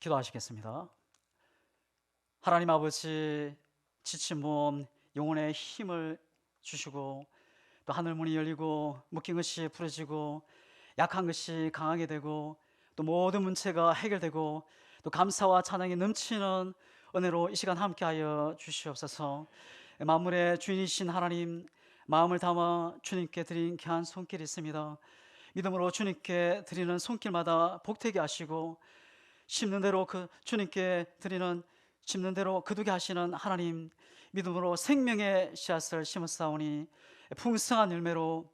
기도하시겠습니다. 하나님 아버지, 지친 몸 영혼에 힘을 주시고 또 하늘 문이 열리고 묶인 것이 풀어지고 약한 것이 강하게 되고 또 모든 문제가 해결되고 또 감사와 찬양이 넘치는 은혜로 이 시간 함께하여 주시옵소서. 만물의 주인이신 하나님, 마음을 담아 주님께 드린 귀한 손길이 있습니다. 믿음으로 주님께 드리는 손길마다 복되게 하시고 심는 대로 그 주님께 드리는 심는 대로 거두게 하시는 하나님, 믿음으로 생명의 씨앗을 심었사오니 풍성한 열매로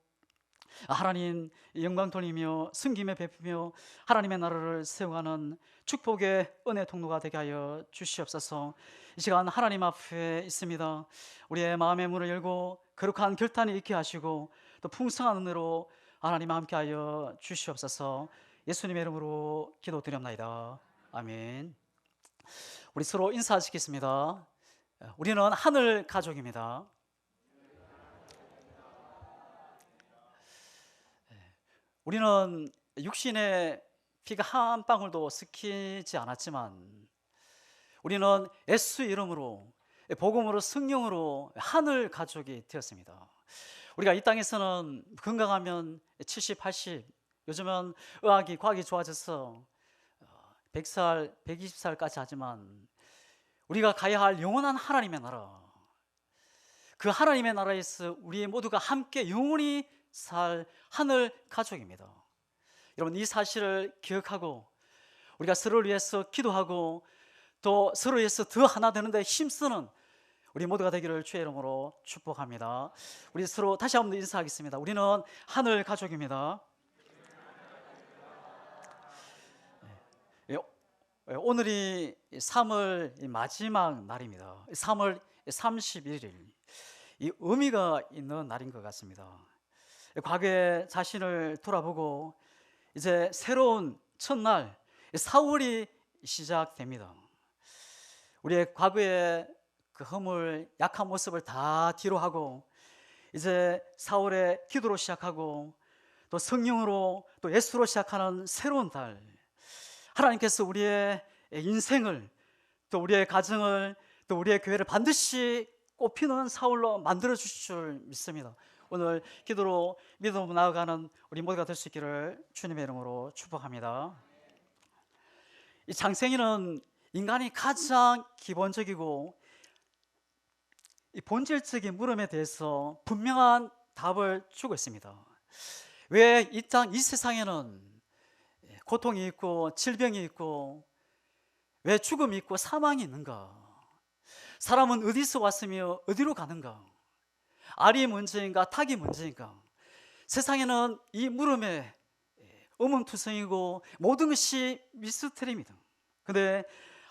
하나님 영광 돌리며 승김에 베푸며 하나님의 나라를 세워가는 축복의 은혜 통로가 되게 하여 주시옵소서. 이 시간 하나님 앞에 있습니다. 우리의 마음의 문을 열고 거룩한 결단이 있게 하시고 또 풍성한 은혜로 하나님 함께 하여 주시옵소서. 예수님의 이름으로 기도드립니다. 아멘. 우리 서로 인사하시겠습니다. 우리는 하늘 가족입니다. 우리는 육신에 피가 한 방울도 섞이지 않았지만 우리는 예수 이름으로 복음으로 성령으로 하늘 가족이 되었습니다. 우리가 이 땅에서는 건강하면 70, 80, 요즘은 의학이 과학이 좋아져서 100살, 120살까지 하지만 우리가 가야 할 영원한 하나님의 나라, 그 하나님의 나라에서 우리 모두가 함께 영원히 살 하늘 가족입니다. 여러분, 이 사실을 기억하고 우리가 서로를 위해서 기도하고 또 서로를 위해서 더 하나 되는 데 힘쓰는 우리 모두가 되기를 주의 이름으로 축복합니다. 우리 서로 다시 한번 인사하겠습니다. 우리는 하늘 가족입니다. 오늘이 3월 마지막 날입니다. 3월 31일, 이 의미가 있는 날인 것 같습니다. 과거에 자신을 돌아보고 이제 새로운 첫날 4월이 시작됩니다. 우리의 과거의 그 허물, 약한 모습을 다 뒤로 하고 이제 4월에 기도로 시작하고 또 성령으로 또 예수로 시작하는 새로운 달, 하나님께서 우리의 인생을 또 우리의 가정을 또 우리의 교회를 반드시 꽃피는 4월로 만들어 주실 줄 믿습니다. 오늘 기도로 믿음으로 나아가는 우리 모두가 될 수 있기를 주님의 이름으로 축복합니다. 이 창세기는 인간이 가장 기본적이고 이 본질적인 물음에 대해서 분명한 답을 주고 있습니다. 왜 이 세상에는 고통이 있고 질병이 있고 왜 죽음이 있고 사망이 있는가? 사람은 어디서 왔으며 어디로 가는가? 알이 문제인가 닭이 문제인가? 세상에는 이 물음에 의문투성이고 모든 것이 미스터리입니다. 그런데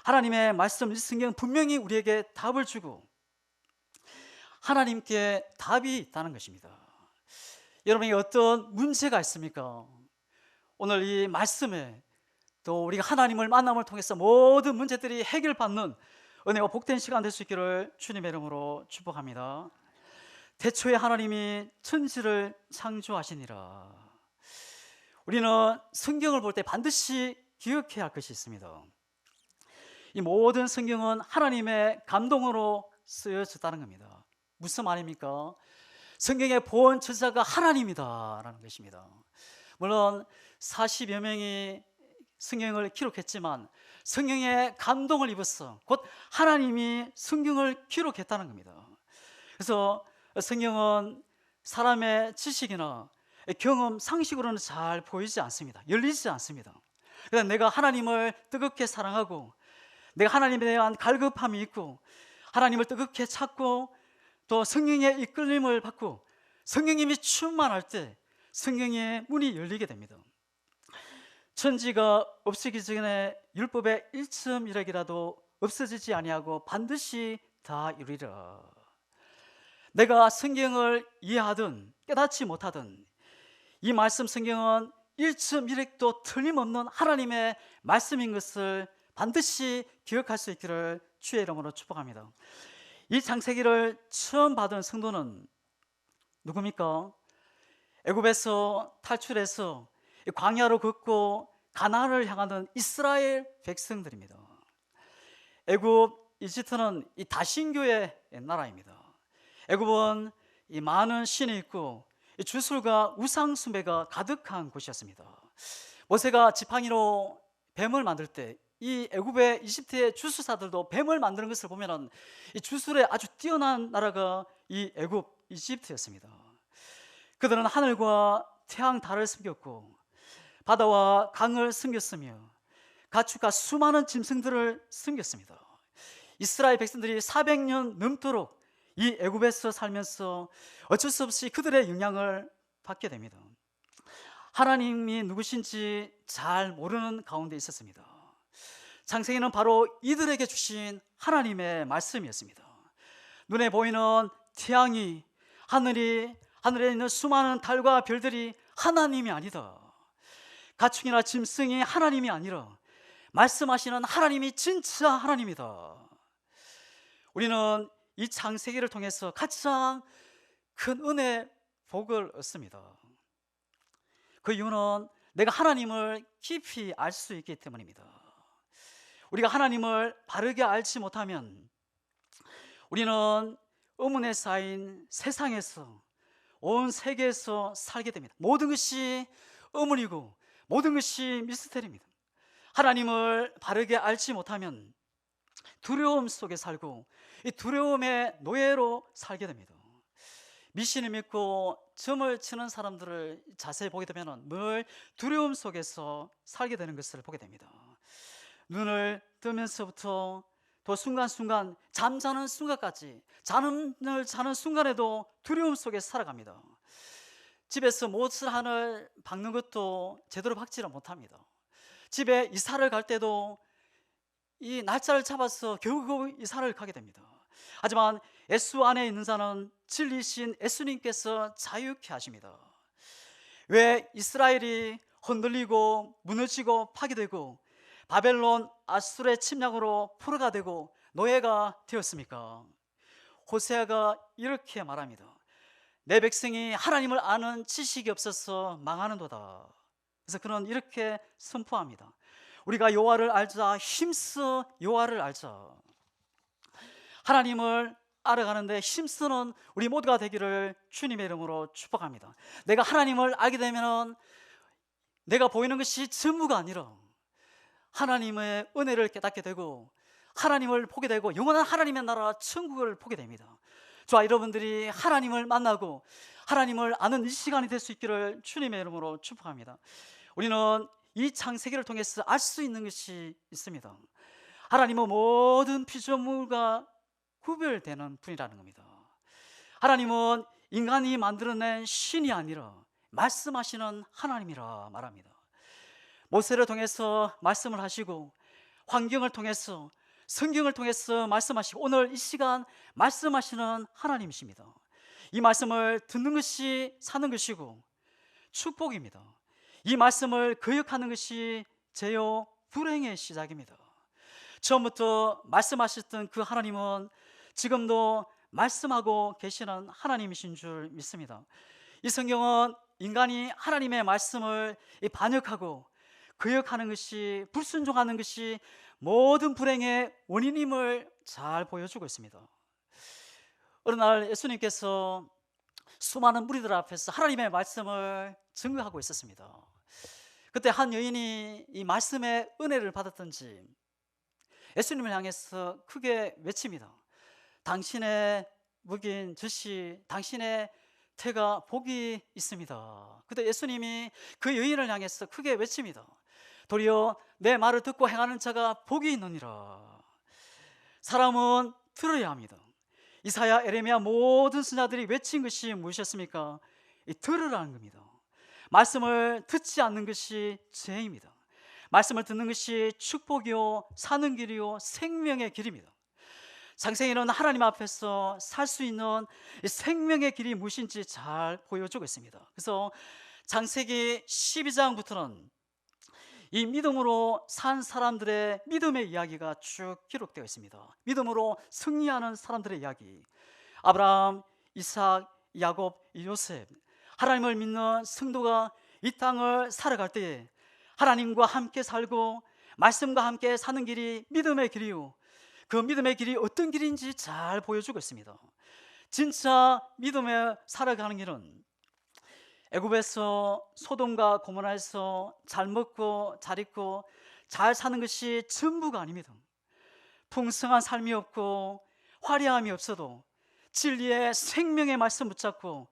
하나님의 말씀, 이 성경은 분명히 우리에게 답을 주고 하나님께 답이 있다는 것입니다. 여러분에게 어떤 문제가 있습니까? 오늘 이 말씀에 또 우리가 하나님을 만남을 통해서 모든 문제들이 해결받는 은혜와 복된 시간 될 수 있기를 주님의 이름으로 축복합니다. 태초에 하나님이 천지를 창조하시니라. 우리는 성경을 볼 때 반드시 기억해야 할 것이 있습니다. 이 모든 성경은 하나님의 감동으로 쓰여졌다는 겁니다. 무슨 말입니까? 성경의 본 저자가 하나님이다라는 것입니다. 물론 40여 명이 성경을 기록했지만 성경에 감동을 입었어. 곧 하나님이 성경을 기록했다는 겁니다. 그래서 성경은 사람의 지식이나 경험, 상식으로는 잘 보이지 않습니다. 열리지 않습니다. 그래서 내가 하나님을 뜨겁게 사랑하고 내가 하나님에 대한 갈급함이 있고 하나님을 뜨겁게 찾고 또 성령의 이끌림을 받고 성령님이 충만할 때 성령의 문이 열리게 됩니다. 천지가 없어지기 전에 율법의 1.1핵이라도 없어지지 아니하고 반드시 다 이루리라. 내가 성경을 이해하든 깨닫지 못하든 이 말씀 성경은 1.1핵도 틀림없는 하나님의 말씀인 것을 반드시 기억할 수 있기를 주의 이름으로 축복합니다. 이 창세기를 처음 받은 성도는 누굽니까? 애굽에서 탈출해서 광야로 걷고 가나안을 향하는 이스라엘 백성들입니다. 애굽, 이집트는 이 다신교의 나라입니다. 애굽은 이 많은 신이 있고 이 주술과 우상 숭배가 가득한 곳이었습니다. 모세가 지팡이로 뱀을 만들 때 이 애굽의 이집트의 주술사들도 뱀을 만드는 것을 보면은 이 주술에 아주 뛰어난 나라가 이 애굽, 이집트였습니다. 그들은 하늘과 태양, 달을 섬겼고 바다와 강을 섬겼으며 가축과 수많은 짐승들을 섬겼습니다. 이스라엘 백성들이 400년 넘도록 이 애굽에서 살면서 어쩔 수 없이 그들의 영향을 받게 됩니다. 하나님이 누구신지 잘 모르는 가운데 있었습니다. 창세기는 바로 이들에게 주신 하나님의 말씀이었습니다. 눈에 보이는 태양이, 하늘에 있는 수많은 달과 별들이 하나님이 아니다. 가축이나 짐승이 하나님이 아니라 말씀하시는 하나님이 진짜 하나님이다. 우리는 이 창세기를 통해서 가장 큰 은혜, 복을 얻습니다. 그 이유는 내가 하나님을 깊이 알 수 있기 때문입니다. 우리가 하나님을 바르게 알지 못하면 우리는 의문에 쌓인 세상에서, 온 세계에서 살게 됩니다. 모든 것이 의문이고 모든 것이 미스터리입니다. 하나님을 바르게 알지 못하면 두려움 속에 살고 이 두려움의 노예로 살게 됩니다. 미신을 믿고 점을 치는 사람들을 자세히 보게 되면 늘 두려움 속에서 살게 되는 것을 보게 됩니다. 눈을 뜨면서부터 또 순간순간 잠자는 순간까지, 잠을 자는 순간에도 두려움 속에 살아갑니다. 집에서 못을 하나 박는 것도 제대로 박지를 못합니다. 집에 이사를 갈 때도 이 날짜를 잡아서 겨우겨우 이사를 가게 됩니다. 하지만 예수 안에 있는 자는 진리신 예수님께서 자유케 하십니다. 왜 이스라엘이 흔들리고 무너지고 파괴되고 바벨론, 아수르의 침략으로 포로가 되고 노예가 되었습니까? 호세아가 이렇게 말합니다. 내 백성이 하나님을 아는 지식이 없어서 망하는도다. 그래서 그는 이렇게 선포합니다. 우리가 여호와를 알자, 힘써 여호와를 알자. 하나님을 알아가는데 힘쓰는 우리 모두가 되기를 주님의 이름으로 축복합니다. 내가 하나님을 알게 되면 내가 보이는 것이 전부가 아니라 하나님의 은혜를 깨닫게 되고 하나님을 보게 되고 영원한 하나님의 나라 천국을 보게 됩니다. 저와 여러분들이 하나님을 만나고 하나님을 아는 이 시간이 될 수 있기를 주님의 이름으로 축복합니다. 우리는 이 창세기를 통해서 알 수 있는 것이 있습니다. 하나님은 모든 피조물과 구별되는 분이라는 겁니다. 하나님은 인간이 만들어낸 신이 아니라 말씀하시는 하나님이라 말합니다. 모세를 통해서 말씀을 하시고 환경을 통해서, 성경을 통해서 말씀하시고 오늘 이 시간 말씀하시는 하나님이십니다. 이 말씀을 듣는 것이 사는 것이고 축복입니다. 이 말씀을 거역하는 것이 죄요 불행의 시작입니다. 처음부터 말씀하셨던 그 하나님은 지금도 말씀하고 계시는 하나님이신 줄 믿습니다. 이 성경은 인간이 하나님의 말씀을 반역하고 거역하는 것이, 불순종하는 것이 모든 불행의 원인임을 잘 보여주고 있습니다. 어느 날 예수님께서 수많은 무리들 앞에서 하나님의 말씀을 증거하고 있었습니다. 그때 한 여인이 이 말씀의 은혜를 받았던지 예수님을 향해서 크게 외칩니다. 당신의 묵인 젖이, 당신의 태가 복이 있습니다. 그때 예수님이 그 여인을 향해서 크게 외칩니다. 도리어 내 말을 듣고 행하는 자가 복이 있느니라. 사람은 들어야 합니다. 이사야, 에레미야 모든 선지자들이 외친 것이 무엇이었습니까? 들으라는 겁니다. 말씀을 듣지 않는 것이 죄입니다. 말씀을 듣는 것이 축복이요 사는 길이요 생명의 길입니다. 창세기는 하나님 앞에서 살 수 있는 생명의 길이 무엇인지 잘 보여주고 있습니다. 그래서 창세기 12장부터는 이 믿음으로 산 사람들의 믿음의 이야기가 쭉 기록되어 있습니다. 믿음으로 승리하는 사람들의 이야기. 아브라함, 이삭, 야곱, 요셉. 하나님을 믿는 성도가 이 땅을 살아갈 때에 하나님과 함께 살고 말씀과 함께 사는 길이 믿음의 길이요, 그 믿음의 길이 어떤 길인지 잘 보여주고 있습니다. 진짜 믿음에 살아가는 길은 애굽에서 소돔과 고모라에서 잘 먹고 잘 입고 잘 사는 것이 전부가 아닙니다. 풍성한 삶이 없고 화려함이 없어도 진리의 생명의 말씀 붙잡고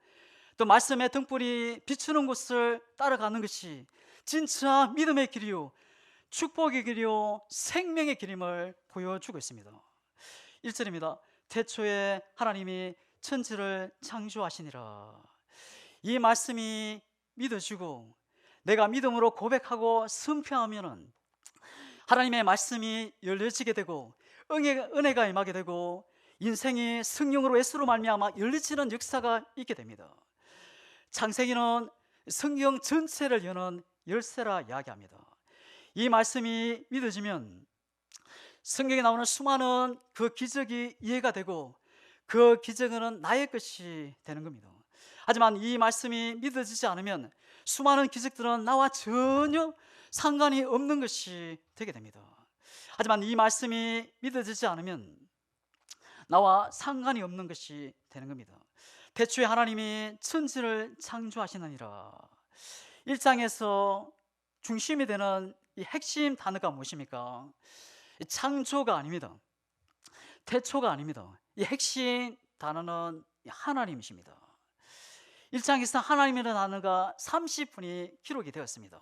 또 말씀의 등불이 비추는 곳을 따라가는 것이 진짜 믿음의 길이요, 축복의 길이요, 생명의 길임을 보여주고 있습니다. 1절입니다. 태초에 하나님이 천지를 창조하시니라. 이 말씀이 믿어지고 내가 믿음으로 고백하고 선포하면은 하나님의 말씀이 열려지게 되고 은혜가 임하게 되고 인생이 성령으로 예수로 말미암아 열려지는 역사가 있게 됩니다. 창세기는 성경 전체를 여는 열쇠라 이야기합니다. 이 말씀이 믿어지면 성경에 나오는 수많은 그 기적이 이해가 되고 그 기적은 나의 것이 되는 겁니다. 하지만 이 말씀이 믿어지지 않으면 수많은 기적들은 나와 전혀 상관이 없는 것이 되게 됩니다. 하지만 이 말씀이 믿어지지 않으면 나와 상관이 없는 것이 되는 겁니다. 태초에 하나님이 천지를 창조하시느니라. 1장에서 중심이 되는 이 핵심 단어가 무엇입니까? 창조가 아닙니다. 태초가 아닙니다. 이 핵심 단어는 하나님이십니다. 1장에서 하나님이라는 단어가 30분이 기록이 되었습니다.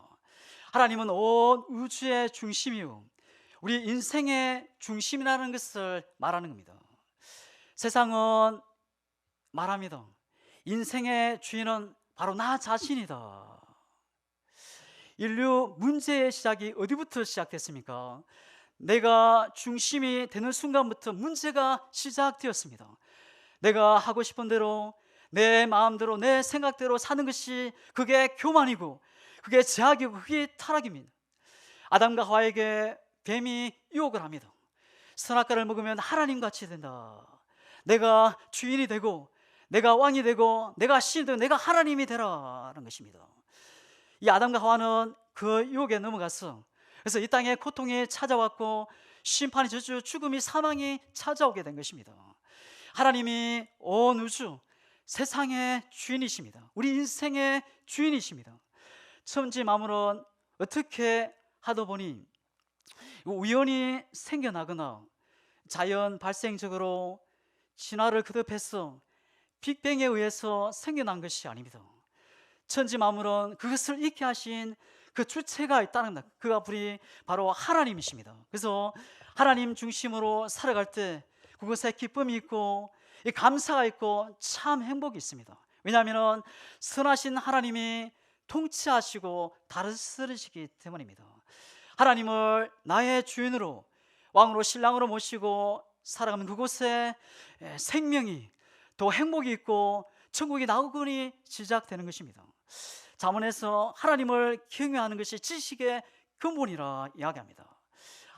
하나님은 온 우주의 중심이요, 우리 인생의 중심이라는 것을 말하는 겁니다. 세상은 말합니다. 인생의 주인은 바로 나 자신이다. 인류 문제의 시작이 어디부터 시작됐습니까? 내가 중심이 되는 순간부터 문제가 시작되었습니다. 내가 하고 싶은 대로 내 마음대로 내 생각대로 사는 것이 그게 교만이고 그게 제약이고 그게 타락입니다. 아담과 하와에게 뱀이 유혹을 합니다. 선악과를 먹으면 하나님같이 된다. 내가 주인이 되고 내가 왕이 되고 내가 신이 되고 내가 하나님이 되라는 것입니다. 이 아담과 하와는 그 유혹에 넘어가서 그래서 이 땅에 고통이 찾아왔고 심판이 저주 죽음이 사망이 찾아오게 된 것입니다. 하나님이 온 우주 세상의 주인이십니다. 우리 인생의 주인이십니다. 천지 만물은 어떻게 하다 보니 우연히 생겨나거나 자연 발생적으로 진화를 거듭해서 빅뱅에 의해서 생겨난 것이 아닙니다. 천지 만물은 그것을 있게 하신 그 주체가 있다는 것, 그가 바로 하나님이십니다. 그래서 하나님 중심으로 살아갈 때 그것에 기쁨이 있고 감사가 있고 참 행복이 있습니다. 왜냐하면 선하신 하나님이 통치하시고 다스리시기 때문입니다. 하나님을 나의 주인으로 왕으로 신랑으로 모시고 살아가면 그곳에 생명이 또 행복이 있고 천국이 나오거니 시작되는 것입니다. 잠언에서 하나님을 경외하는 것이 지식의 근본이라 이야기합니다.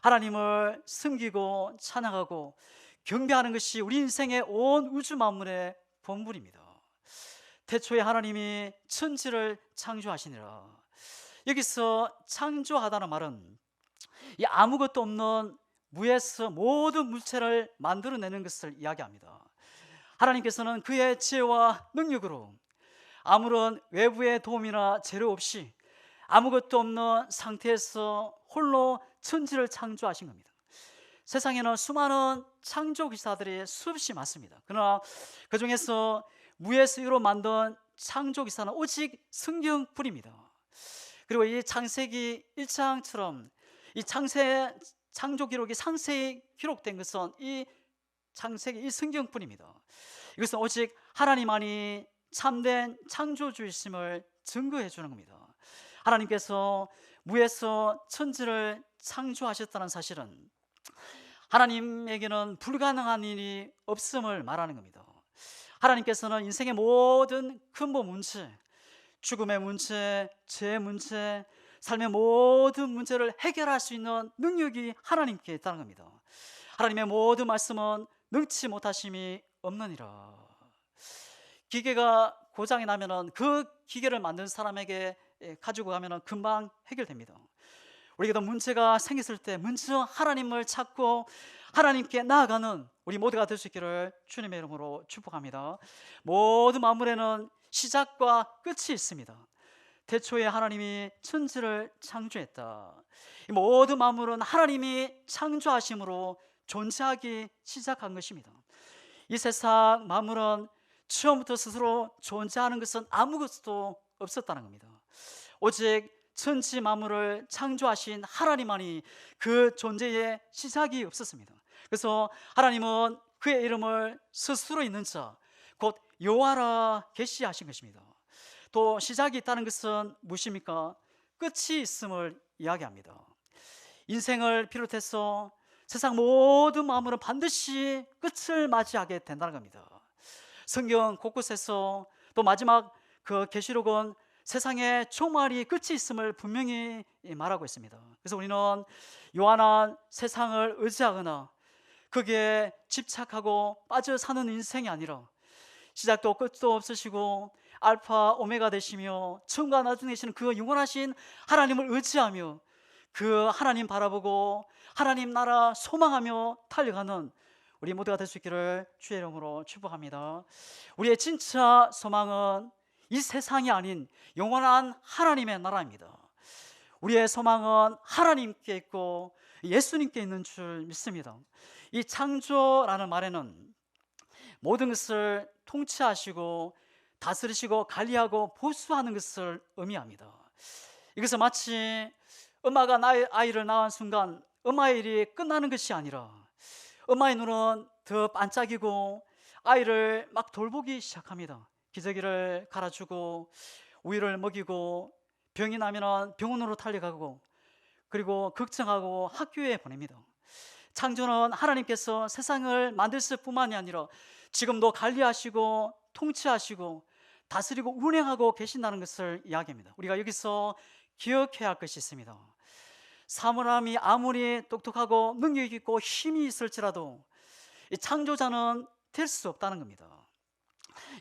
하나님을 섬기고 찬양하고 경배하는 것이 우리 인생의 온 우주 만물의 본분입니다. 태초에 하나님이 천지를 창조하시니라. 여기서 창조하다는 말은 이 아무것도 없는 무에서 모든 물체를 만들어내는 것을 이야기합니다. 하나님께서는 그의 지혜와 능력으로 아무런 외부의 도움이나 재료 없이 아무것도 없는 상태에서 홀로 천지를 창조하신 겁니다. 세상에는 수많은 창조 기사들이 수없이 많습니다. 그러나 그 중에서 무에서 유로 만든 창조 기사는 오직 성경뿐입니다. 그리고 이 창세기 1장처럼 이 창조 기록이 상세히 기록된 것은 이 창세기 이 성경뿐입니다. 이것은 오직 하나님만이 참된 창조주이심을 증거해 주는 겁니다. 하나님께서 무에서 천지를 창조하셨다는 사실은 하나님에게는 불가능한 일이 없음을 말하는 겁니다. 하나님께서는 인생의 모든 근본 문제, 죽음의 문제, 죄의 문제, 삶의 모든 문제를 해결할 수 있는 능력이 하나님께 있다는 겁니다. 하나님의 모든 말씀은 능치 못하심이 없느니라. 기계가 고장이 나면은 그 기계를 만든 사람에게 가지고 가면은 금방 해결됩니다. 우리에게도 문제가 생겼을 때 먼저 하나님을 찾고 하나님께 나아가는 우리 모두가 될 수 있기를 주님의 이름으로 축복합니다. 모든 만물에는 시작과 끝이 있습니다. 태초에 하나님이 천지를 창조했다. 이 모든 만물은 하나님이 창조하심으로 존재하기 시작한 것입니다. 이 세상 만물은 처음부터 스스로 존재하는 것은 아무것도 없었다는 겁니다. 오직 천지 만물을 창조하신 하나님만이 그 존재의 시작이 없었습니다. 그래서 하나님은 그의 이름을 스스로 있는 자, 곧 여호와라 계시하신 것입니다. 또 시작이 있다는 것은 무엇입니까? 끝이 있음을 이야기합니다. 인생을 비롯해서 세상 모든 만물은 반드시 끝을 맞이하게 된다는 겁니다. 성경 곳곳에서 또 마지막 그 계시록은 세상에 종말이 끝이 있음을 분명히 말하고 있습니다. 그래서 우리는 요한한 세상을 의지하거나 거기에 집착하고 빠져 사는 인생이 아니라 시작도 끝도 없으시고 알파 오메가 되시며 처음과 나중에 계시는 그 영원하신 하나님을 의지하며 그 하나님 바라보고 하나님 나라 소망하며 달려가는 우리 모두가 될 수 있기를 주의 이름으로 축복합니다. 우리의 진짜 소망은 이 세상이 아닌 영원한 하나님의 나라입니다. 우리의 소망은 하나님께 있고 예수님께 있는 줄 믿습니다. 이 창조라는 말에는 모든 것을 통치하시고 다스리시고 관리하고 보수하는 것을 의미합니다. 이것은 마치 엄마가 아이를 낳은 순간 엄마의 일이 끝나는 것이 아니라 엄마의 눈은 더 반짝이고 아이를 막 돌보기 시작합니다. 기저귀를 갈아주고 우유를 먹이고 병이 나면 병원으로 달려가고 그리고 걱정하고 학교에 보냅니다. 창조는 하나님께서 세상을 만드실 뿐만이 아니라 지금도 관리하시고 통치하시고 다스리고 운행하고 계신다는 것을 이야기합니다. 우리가 여기서 기억해야 할 것이 있습니다. 사람이 아무리 똑똑하고 능력 있고 힘이 있을지라도 이 창조자는 될 수 없다는 겁니다.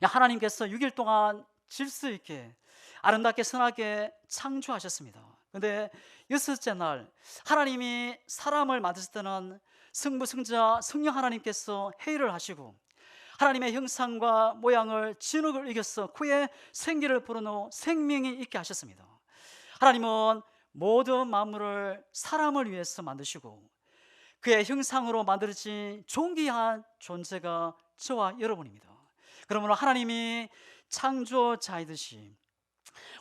하나님께서 6일 동안 질서 있게 아름답게 선하게 창조하셨습니다. 그런데 여섯째 날 하나님이 사람을 만드실 때는 성부, 성자, 성령 하나님께서 회의를 하시고 하나님의 형상과 모양을 진흙을 이겨서 그의 생기를 불어넣어 생명이 있게 하셨습니다. 하나님은 모든 만물을 사람을 위해서 만드시고 그의 형상으로 만들어진 존귀한 존재가 저와 여러분입니다. 그러므로 하나님이 창조자이듯이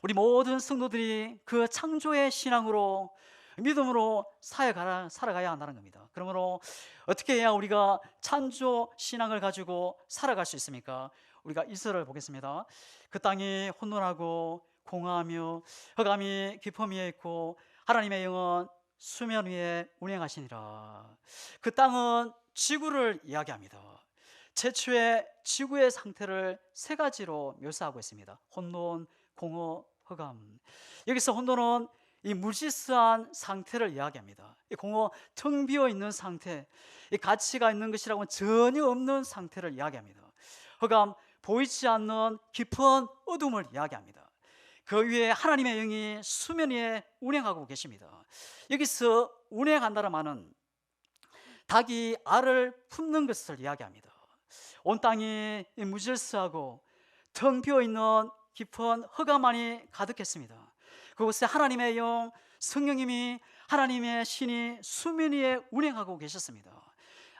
우리 모든 성도들이 그 창조의 신앙으로 믿음으로 살아가야 한다는 겁니다. 그러므로 어떻게 해야 우리가 창조 신앙을 가지고 살아갈 수 있습니까? 우리가 이스라엘 보겠습니다. 그 땅이 혼돈하고 공허하며 흑암이 깊음 위에 있고 하나님의 영은 수면 위에 운행하시니라. 그 땅은 지구를 이야기합니다. 최초의 지구의 상태를 세 가지로 묘사하고 있습니다. 혼돈, 공허, 흑암. 여기서 혼돈은 이 무질서한 상태를 이야기합니다. 이 공허, 텅 비어 있는 상태, 이 가치가 있는 것이라고는 전혀 없는 상태를 이야기합니다. 흑암, 보이지 않는 깊은 어둠을 이야기합니다. 그 위에 하나님의 영이 수면 위에 운행하고 계십니다. 여기서 운행한다는 말은 닭이 알을 품는 것을 이야기합니다. 온 땅이 무질서하고 텅 비어 있는 깊은 흑암만이 가득했습니다. 그곳에 하나님의 영, 성령님이 하나님의 신이 수면 위에 운행하고 계셨습니다.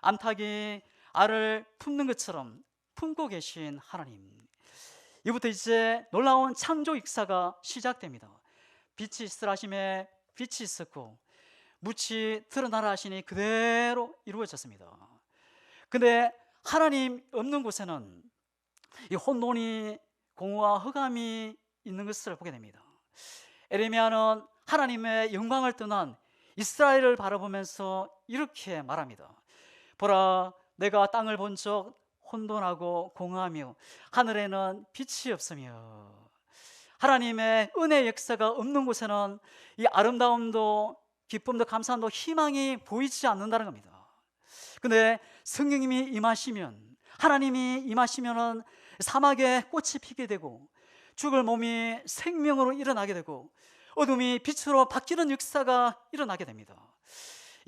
암탉이 알을 품는 것처럼 품고 계신 하나님. 이부터 이제 놀라운 창조 역사가 시작됩니다. 빛이 있으라 하심에 빛이 있었고 묻이 드러나라 하시니 그대로 이루어졌습니다. 근데 하나님 없는 곳에는 이 혼돈이 공허와 흑암이 있는 것을 보게 됩니다. 에레미야는 하나님의 영광을 떠난 이스라엘을 바라보면서 이렇게 말합니다. 보라, 내가 땅을 본 적 혼돈하고 공허하며 하늘에는 빛이 없으며. 하나님의 은혜의 역사가 없는 곳에는 이 아름다움도 기쁨도 감사함도 희망이 보이지 않는다는 겁니다. 근데 성령님이 임하시면, 하나님이 임하시면은 사막에 꽃이 피게 되고 죽을 몸이 생명으로 일어나게 되고 어둠이 빛으로 바뀌는 역사가 일어나게 됩니다.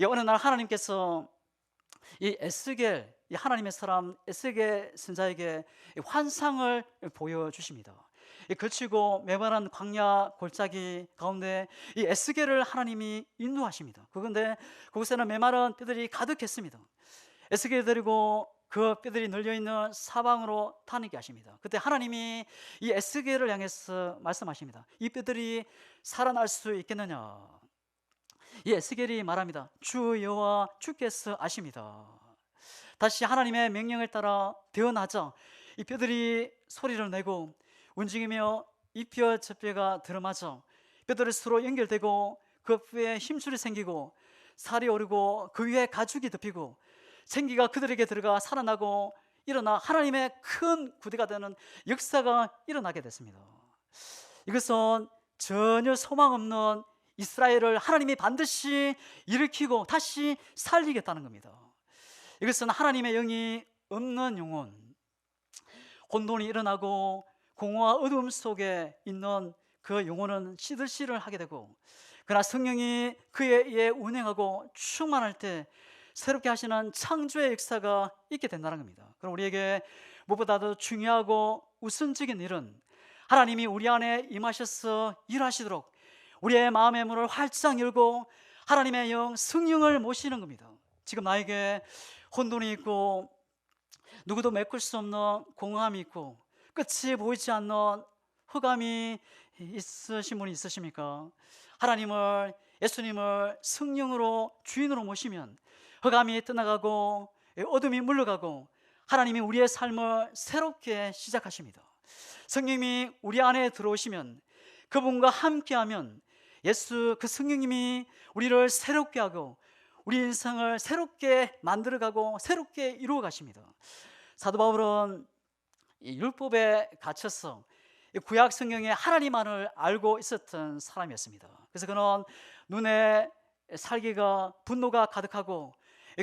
어느 날 하나님께서 이 에스겔, 이 하나님의 사람 에스겔 선자에게 환상을 보여주십니다. 이 걸치고 메마른 광야 골짜기 가운데 이 에스겔을 하나님이 인도하십니다. 그런데 그곳에는 메마른 뼈들이 가득했습니다. 에스겔을 데리고 그 뼈들이 널려있는 사방으로 다니게 하십니다. 그때 하나님이 이 에스겔을 향해서 말씀하십니다. 이 뼈들이 살아날 수 있겠느냐? 이 에스겔이 말합니다. 주 여호와 주께서 아십니다. 다시 하나님의 명령을 따라 되어나자 이 뼈들이 소리를 내고 움직이며 이 뼈 저 뼈가 들어맞아 뼈들이 서로 연결되고 그 뼈에 힘줄이 생기고 살이 오르고 그 위에 가죽이 덮이고 생기가 그들에게 들어가 살아나고 일어나 하나님의 큰 구대가 되는 역사가 일어나게 됐습니다. 이것은 전혀 소망 없는 이스라엘을 하나님이 반드시 일으키고 다시 살리겠다는 겁니다. 이것은 하나님의 영이 없는 영혼, 혼돈이 일어나고 공허와 어둠 속에 있는 그 영혼은 시들시를 하게 되고, 그러나 성령이 그에 의해 운행하고 충만할 때 새롭게 하시는 창조의 역사가 있게 된다는 겁니다. 그럼 우리에게 무엇보다도 중요하고 우선적인 일은 하나님이 우리 안에 임하셔서 일하시도록 우리의 마음의 문을 활짝 열고 하나님의 영 성령을 모시는 겁니다. 지금 나에게 혼돈이 있고 누구도 메꿀 수 없는 공허함이 있고 끝이 보이지 않는 흑암이 있으신 분이 있으십니까? 하나님을, 예수님을 성령으로 주인으로 모시면 흑암이 떠나가고 어둠이 물러가고 하나님이 우리의 삶을 새롭게 시작하십니다. 성령님이 우리 안에 들어오시면, 그분과 함께하면 예수 그 성령님이 우리를 새롭게 하고 우리 인생을 새롭게 만들어가고 새롭게 이루어 가십니다. 사도 바울은 이 율법에 갇혀서 구약 성경의 하나님만을 알고 있었던 사람이었습니다. 그래서 그는 눈에 살기가 분노가 가득하고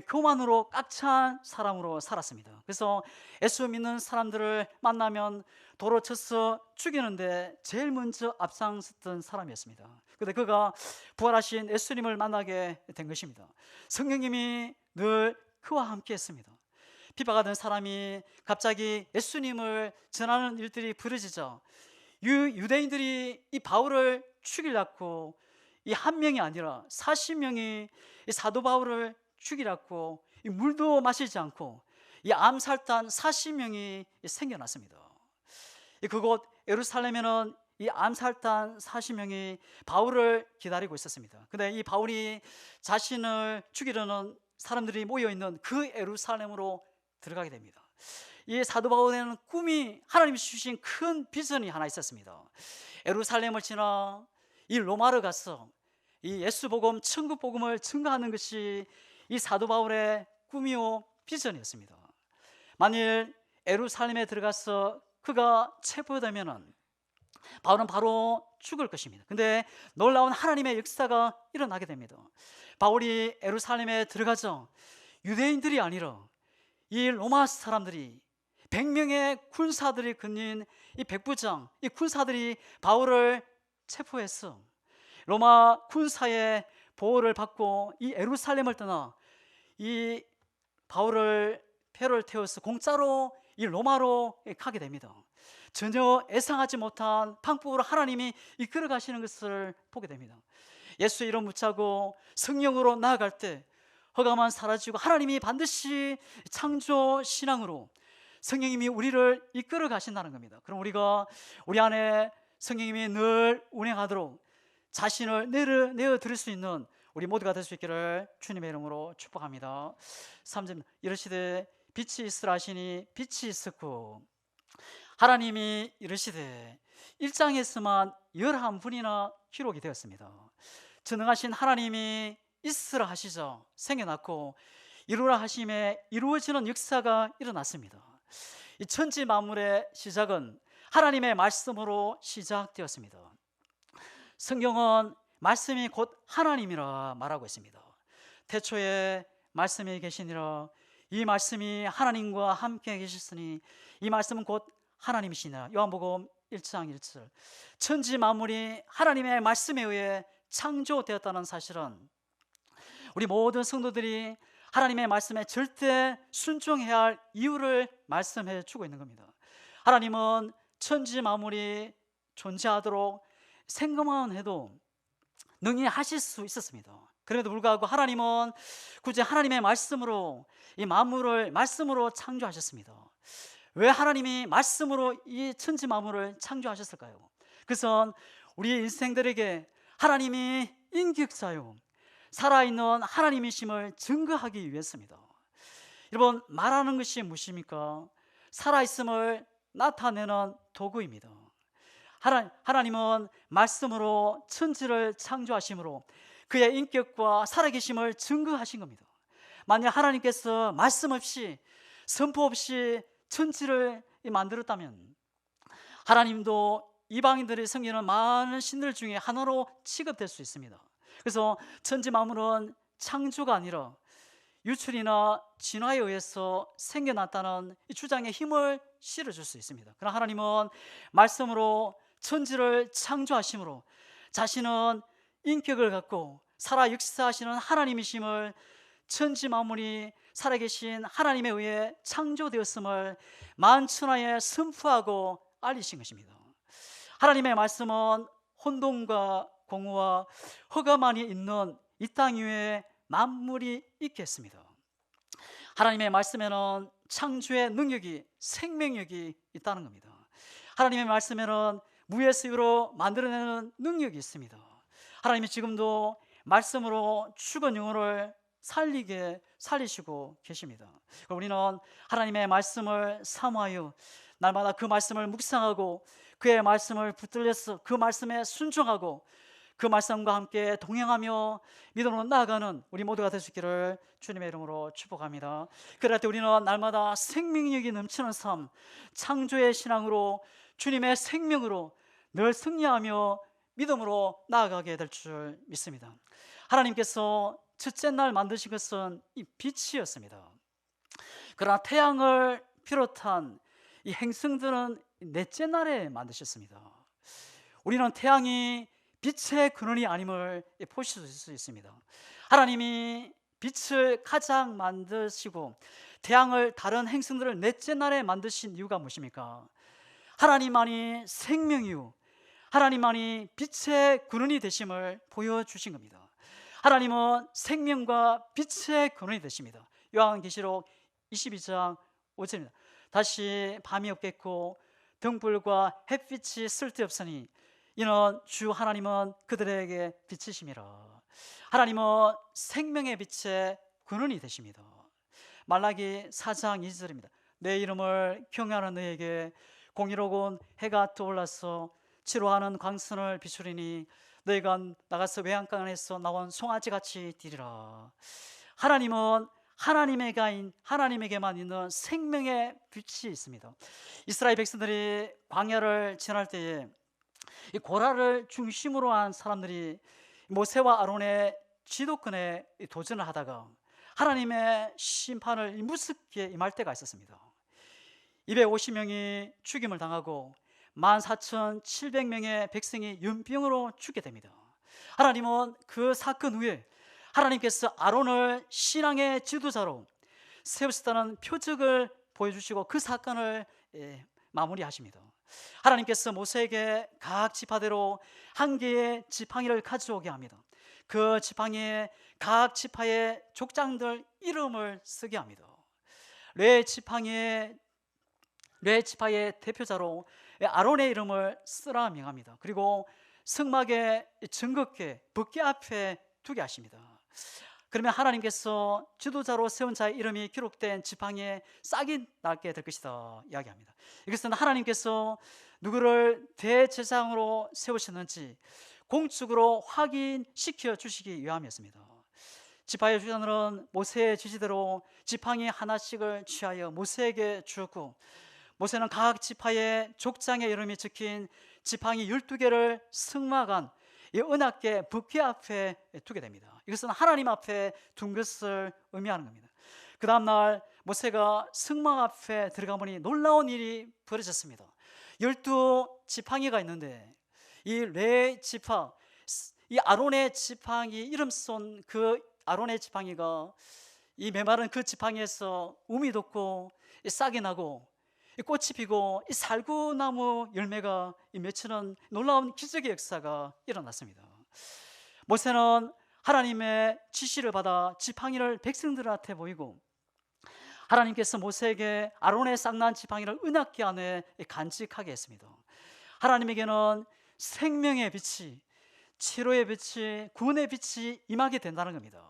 교만으로 꽉 찬 사람으로 살았습니다. 그래서 예수 믿는 사람들을 만나면 도로 쳐서 죽이는데 제일 먼저 앞장섰던 사람이었습니다. 그런데 그가 부활하신 예수님을 만나게 된 것입니다. 성령님이 늘 그와 함께 했습니다. 비박하던 사람이 갑자기 예수님을 전하는 일들이 벌어지자 유대인들이 이 바울을 죽이려고 이 한 명이 아니라 40명이 이 사도 바울을 죽이려고 이 물도 마시지 않고 이 암살단 40명이 생겨났습니다. 그곳 예루살렘에는 이 암살단 40명이 바울을 기다리고 있었습니다. 근데 이 바울이 자신을 죽이려는 사람들이 모여있는 그 예루살렘으로 들어가게 됩니다. 이 사도 바울에는 꿈이, 하나님이 주신 큰 비전이 하나 있었습니다. 예루살렘을 지나 이 로마를 가서 이 예수 복음, 천국 복음을 증거하는 것이 이 사도 바울의 꿈이요 비전이었습니다. 만일 예루살렘에 들어가서 그가 체포되면은 바울은 바로 죽을 것입니다. 근데 놀라운 하나님의 역사가 일어나게 됩니다. 바울이 예루살렘에 들어가자 유대인들이 아니라 이 로마 사람들이 100명의 군사들이 거닌 이 백부장, 이 군사들이 바울을 체포해서 로마 군사의 보호를 받고 이 예루살렘을 떠나 이 바울을 배를 태워서 공짜로 이 로마로 가게 됩니다. 전혀 예상하지 못한 방법으로 하나님이 이끌어 가시는 것을 보게 됩니다. 예수의 이름 붙잡고 성령으로 나아갈 때 허감은 사라지고 하나님이 반드시 창조 신앙으로 성령님이 우리를 이끌어 가신다는 겁니다. 그럼 우리가 우리 안에 성령님이 늘 운행하도록 자신을 내어 드릴 수 있는 우리 모두가 될 수 있기를 주님의 이름으로 축복합니다. 3절 이르시되 빛이 있으라 하시니 빛이 있었고, 하나님이 이르시되 1장에서만 11분이나 기록이 되었습니다. 전능하신 하나님이 있으라 하시자 생겨났고 이루라 하심에 이루어지는 역사가 일어났습니다. 이 천지 만물의 시작은 하나님의 말씀으로 시작되었습니다. 성경은 말씀이 곧 하나님이라 말하고 있습니다. 태초에 말씀이 계시니라. 이 말씀이 하나님과 함께 계셨으니 이 말씀은 곧 하나님이시니라. 요한복음 1장 1절, 천지 만물이 하나님의 말씀에 의해 창조되었다는 사실은 우리 모든 성도들이 하나님의 말씀에 절대 순종해야 할 이유를 말씀해 주고 있는 겁니다. 하나님은 천지 만물이 존재하도록 생각만 해도 능히 하실 수 있었습니다. 그럼에도 불구하고 하나님은 굳이 하나님의 말씀으로 이 만물을 말씀으로 창조하셨습니다. 왜 하나님이 말씀으로 이 천지 만물을 창조하셨을까요? 그것은 우리 인생들에게 하나님이 인격자요 살아있는 하나님이심을 증거하기 위해서입니다. 여러분, 말하는 것이 무엇입니까? 살아있음을 나타내는 도구입니다. 하나님은 말씀으로 천지를 창조하심으로 그의 인격과 살아계심을 증거하신 겁니다. 만약 하나님께서 말씀 없이 선포 없이 천지를 만들었다면 하나님도 이방인들이 섬기는 많은 신들 중에 하나로 취급될 수 있습니다. 그래서 천지 만물은 창조가 아니라 유출이나 진화에 의해서 생겨났다는 이 주장에 힘을 실어줄 수 있습니다. 그러나 하나님은 말씀으로 천지를 창조하심으로 자신은 인격을 갖고 살아 역사하시는 하나님이심을, 천지 만물이 살아계신 하나님에 의해 창조되었음을 만천하에 선포하고 알리신 것입니다. 하나님의 말씀은 혼돈과 공허와 허가만이 있는 이 땅 위에 만물이 있게 했습니다. 하나님의 말씀에는 창조의 능력이, 생명력이 있다는 겁니다. 하나님의 말씀에는 무에서 유로 만들어내는 능력이 있습니다. 하나님이 지금도 말씀으로 죽은 영혼을 살리시고 계십니다. 우리는 하나님의 말씀을 사모하여 날마다 그 말씀을 묵상하고 그의 말씀을 붙들려서 그 말씀에 순종하고 그 말씀과 함께 동행하며 믿음으로 나아가는 우리 모두가 될 수 있기를 주님의 이름으로 축복합니다. 그럴 때 우리는 날마다 생명력이 넘치는 삶, 창조의 신앙으로 주님의 생명으로 늘 승리하며 믿음으로 나아가게 될 줄 믿습니다. 하나님께서 첫째 날 만드신 것은 이 빛이었습니다. 그러나 태양을 비롯한 이 행성들은 넷째 날에 만드셨습니다. 우리는 태양이 빛의 근원이 아님을 보실 수 있습니다. 하나님이 빛을 가장 만드시고 태양을, 다른 행성들을 넷째 날에 만드신 이유가 무엇입니까? 하나님만이 생명이요 하나님만이 빛의 근원이 되심을 보여주신 겁니다. 하나님은 생명과 빛의 근원이 되십니다. 요한계시록 22장 5절입니다. 다시 밤이 없겠고 등불과 햇빛이 쓸데없으니 이는 주 하나님은 그들에게 빛이심이라. 하나님은 생명의 빛의 근원이 되십니다. 말라기 4장 2절입니다. 내 이름을 경외하는 너에게 공의로운 해가 떠올라서 치료하는 광선을 비추리니 너희가 나가서 외양간에서 나온 송아지같이 뛰리라. 하나님은 하나님에게만 있는 생명의 빛이 있습니다. 이스라엘 백성들이 광야를 지날 때에 이 고라를 중심으로 한 사람들이 모세와 아론의 지도권에 도전을 하다가 하나님의 심판을 무섭게 임할 때가 있었습니다. 250명이 죽임을 당하고 14,700명의 백성이 연병으로 죽게 됩니다. 하나님은 그 사건 후에 하나님께서 아론을 신앙의 지도자로 세우셨다는 표적을 보여주시고 그 사건을 마무리하십니다. 하나님께서 모세에게 각 지파대로 한 개의 지팡이를 가져오게 합니다. 그 지팡이에 각 지파의 족장들 이름을 쓰게 합니다. 레 지파의 대표자로 아론의 이름을 쓰라 명합니다. 그리고 성막의 증거궤, 법궤 앞에 두게 하십니다. 그러면 하나님께서 지도자로 세운 자의 이름이 기록된 지팡이에 싹이 나게 될 것이다 이야기합니다. 이것은 하나님께서 누구를 대제사장으로 세우셨는지 공적으로 확인시켜 주시기 위함이었습니다. 지파의 주장들은 모세의 지시대로 지팡이 하나씩을 취하여 모세에게 주었고, 모세는 각 지파의 족장의 이름이 적힌 지팡이 12개를 승막한 이 은하계 법궤 앞에 두게 됩니다. 이것은 하나님 앞에 둔 것을 의미하는 겁니다. 그 다음날 모세가 승막 앞에 들어가 보니 놀라운 일이 벌어졌습니다. 12지팡이가 있는데 이 레 지팡, 이 아론의 지팡이 이름 쏜 그 아론의 지팡이가 이 메마른 그 지팡이에서 움이 돋고 싹이 나고 꽃이 피고 이 살구나무 열매가 맺히는 놀라운 기적의 역사가 일어났습니다. 모세는 하나님의 지시를 받아 지팡이를 백성들한테 보이고 하나님께서 모세에게 아론의 싹난 지팡이를 은하계 안에 간직하게 했습니다. 하나님에게는 생명의 빛이, 치료의 빛이, 구원의 빛이 임하게 된다는 겁니다.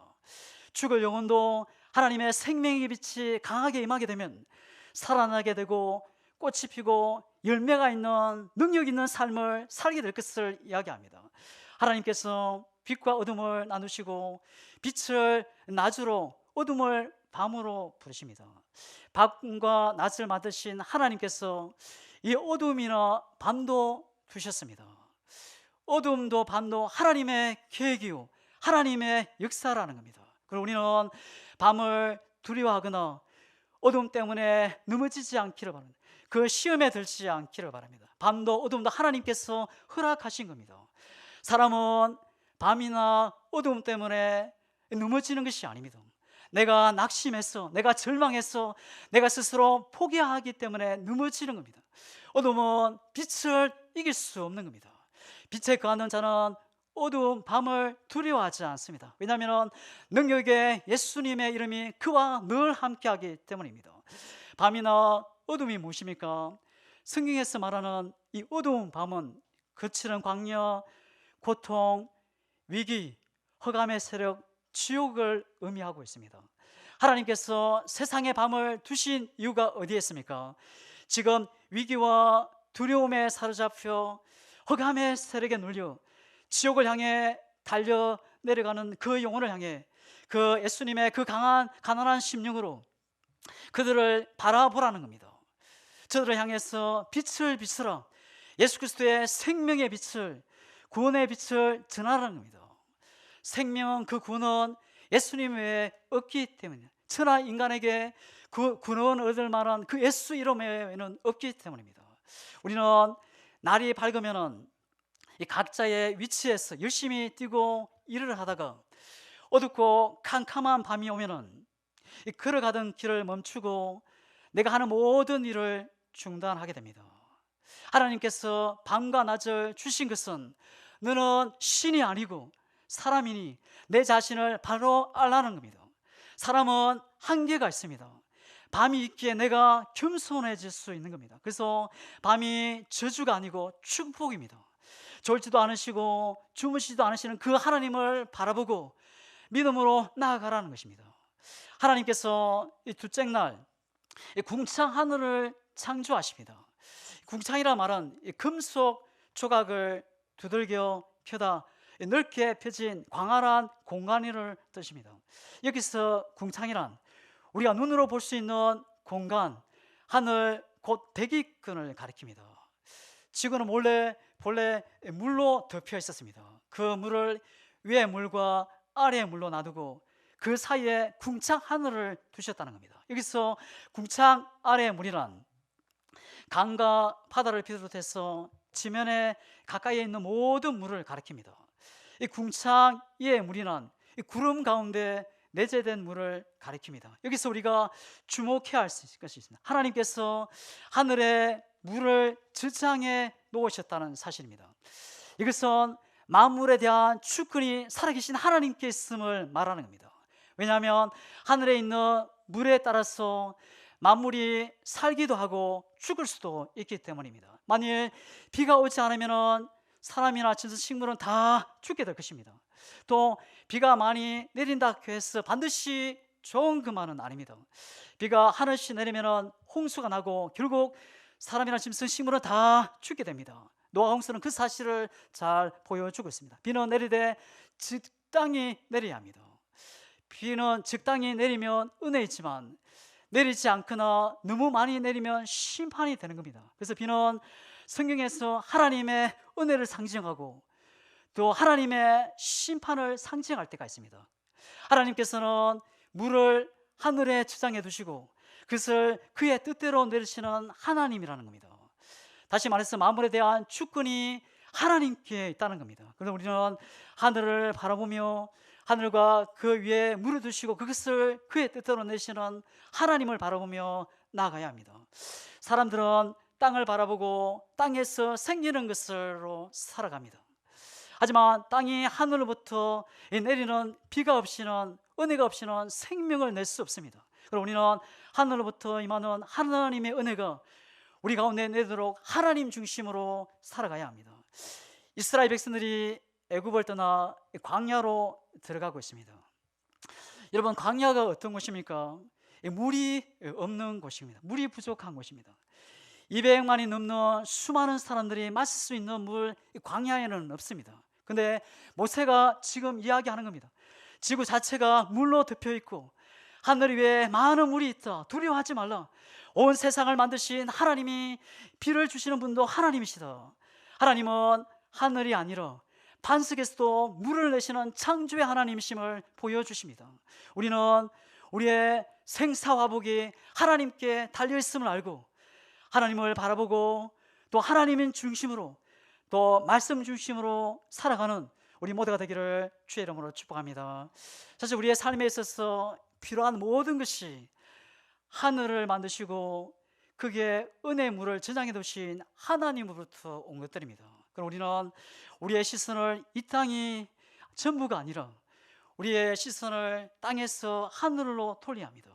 죽을 영혼도 하나님의 생명의 빛이 강하게 임하게 되면 살아나게 되고 꽃이 피고 열매가 있는 능력 있는 삶을 살게 될 것을 이야기합니다. 하나님께서 빛과 어둠을 나누시고 빛을 낮으로 어둠을 밤으로 부르십니다. 밤과 낮을 만드신 하나님께서 이 어둠이나 밤도 두셨습니다. 어둠도 밤도 하나님의 계획이요 하나님의 역사라는 겁니다. 그리고 우리는 밤을 두려워하거나 어둠 때문에 넘어지지 않기를 바랍니다. 그 시험에 들지 않기를 바랍니다. 밤도 어둠도 하나님께서 허락하신 겁니다. 사람은 밤이나 어둠 때문에 넘어지는 것이 아닙니다. 내가 낙심해서, 내가 절망해서, 내가 스스로 포기하기 때문에 넘어지는 겁니다. 어둠은 빛을 이길 수 없는 겁니다. 빛에 거하는 자는 어두운 밤을 두려워하지 않습니다. 왜냐하면 능력의 예수님의 이름이 그와 늘 함께하기 때문입니다. 밤이나 어둠이 무엇입니까? 성경에서 말하는 이 어두운 밤은 거칠은 광야, 고통, 위기, 흑암의 세력, 지옥을 의미하고 있습니다. 하나님께서 세상의 밤을 두신 이유가 어디에 있습니까? 지금 위기와 두려움에 사로잡혀 흑암의 세력에 눌려 지옥을 향해 달려 내려가는 그 영혼을 향해 그 예수님의 그 강한 가난한 심령으로 그들을 바라보라는 겁니다. 저들을 향해서 빛을 비추라, 예수 그리스도의 생명의 빛을, 구원의 빛을 전하라는 겁니다. 생명, 그 구원은 예수님 외에 없기 때문에, 천하 인간에게 그 구원 얻을 만한 그 예수 이름 외에는 없기 때문입니다. 우리는 날이 밝으면은 이 각자의 위치에서 열심히 뛰고 일을 하다가 어둡고 캄캄한 밤이 오면은 이 걸어가던 길을 멈추고 내가 하는 모든 일을 중단하게 됩니다. 하나님께서 밤과 낮을 주신 것은 너는 신이 아니고 사람이니 내 자신을 바로 알라는 겁니다. 사람은 한계가 있습니다. 밤이 있기에 내가 겸손해질 수 있는 겁니다. 그래서 밤이 저주가 아니고 축복입니다. 졸지도 않으시고 주무시지도 않으시는 그 하나님을 바라보고 믿음으로 나아가라는 것입니다. 하나님께서 이 둘째 날 궁창 하늘을 창조하십니다. 궁창이라 말은 이 금속 조각을 두들겨 펴다 넓게 펴진 광활한 공간을 뜻입니다. 여기서 궁창이란 우리가 눈으로 볼 수 있는 공간, 하늘, 곧 대기권을 가리킵니다. 지구는 본래 물로 덮여 있었습니다. 그 물을 위의 물과 아래의 물로 놔두고 그 사이에 궁창 하늘을 두셨다는 겁니다. 여기서 궁창 아래의 물이란 강과 바다를 비롯해서 지면에 가까이에 있는 모든 물을 가리킵니다. 이 궁창 위의 물이란 이 구름 가운데 내재된 물을 가리킵니다. 여기서 우리가 주목해야 할 것이 있습니다. 하나님께서 하늘에 물을 저장해 놓으셨다는 사실입니다. 이것은 만물에 대한 주권이 살아계신 하나님께 있음을 말하는 겁니다. 왜냐하면 하늘에 있는 물에 따라서 만물이 살기도 하고 죽을 수도 있기 때문입니다. 만일 비가 오지 않으면 사람이나 진짜 식물은 다 죽게 될 것입니다. 또 비가 많이 내린다고 해서 반드시 좋은 것만은 아닙니다. 비가 하늘씩 내리면 홍수가 나고 결국 사람이나 짐승, 식물은 다 죽게 됩니다. 노아 홍수는 그 사실을 잘 보여주고 있습니다. 비는 내리되 적당히 내려야 합니다. 비는 적당히 내리면 은혜이지만 내리지 않거나 너무 많이 내리면 심판이 되는 겁니다. 그래서 비는 성경에서 하나님의 은혜를 상징하고 또 하나님의 심판을 상징할 때가 있습니다. 하나님께서는 물을 하늘에 저장해 두시고 그것을 그의 뜻대로 내리시는 하나님이라는 겁니다. 다시 말해서 만물에 대한 주권이 하나님께 있다는 겁니다. 그래서 우리는 하늘을 바라보며 하늘과 그 위에 물을 두시고 그것을 그의 뜻대로 내시는 하나님을 바라보며 나아가야 합니다. 사람들은 땅을 바라보고 땅에서 생기는 것으로 살아갑니다. 하지만 땅이 하늘로부터 내리는 비가 없이는, 은혜가 없이는 생명을 낼 수 없습니다. 그럼 우리는 하늘로부터 임하는 하나님의 은혜가 우리 가운데 내도록 하나님 중심으로 살아가야 합니다. 이스라엘 백성들이 애굽을 떠나 광야로 들어가고 있습니다. 여러분, 광야가 어떤 곳입니까? 물이 없는 곳입니다. 물이 부족한 곳입니다. 200만이 넘는 수많은 사람들이 마실 수 있는 물, 광야에는 없습니다. 근데 모세가 지금 이야기하는 겁니다. 지구 자체가 물로 덮여 있고 하늘 위에 많은 물이 있다. 두려워하지 말라. 온 세상을 만드신 하나님이, 비를 주시는 분도 하나님이시다. 하나님은 하늘이 아니라 반석에서도 물을 내시는 창조의 하나님이심을 보여주십니다. 우리는 우리의 생사화복이 하나님께 달려있음을 알고 하나님을 바라보고 또 하나님인 중심으로, 또 말씀 중심으로 살아가는 우리 모두가 되기를 주의 이름으로 축복합니다. 사실 우리의 삶에 있어서 필요한 모든 것이 하늘을 만드시고 그게 은혜의 물을 저장해 두신 하나님으로부터 온 것들입니다. 그럼 우리는 우리의 시선을 이 땅이 전부가 아니라 우리의 시선을 땅에서 하늘로 돌려야 합니다.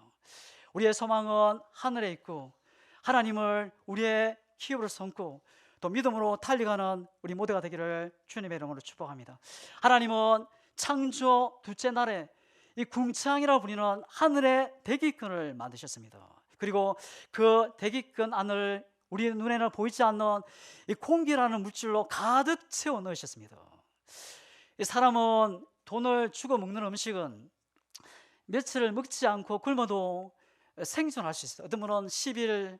우리의 소망은 하늘에 있고 하나님을 우리의 기업으로 삼고 또 믿음으로 달려가는 우리 모두가 되기를 주님의 이름으로 축복합니다. 하나님은 창조 둘째 날에 이 궁창이라고 불리는 하늘의 대기권을 만드셨습니다. 그리고 그 대기권 안을 우리 눈에는 보이지 않는 이 공기라는 물질로 가득 채워 넣으셨습니다. 이 사람은 돈을 주고 먹는 음식은 며칠을 먹지 않고 굶어도 생존할 수 있어요. 어떤 분은 10일,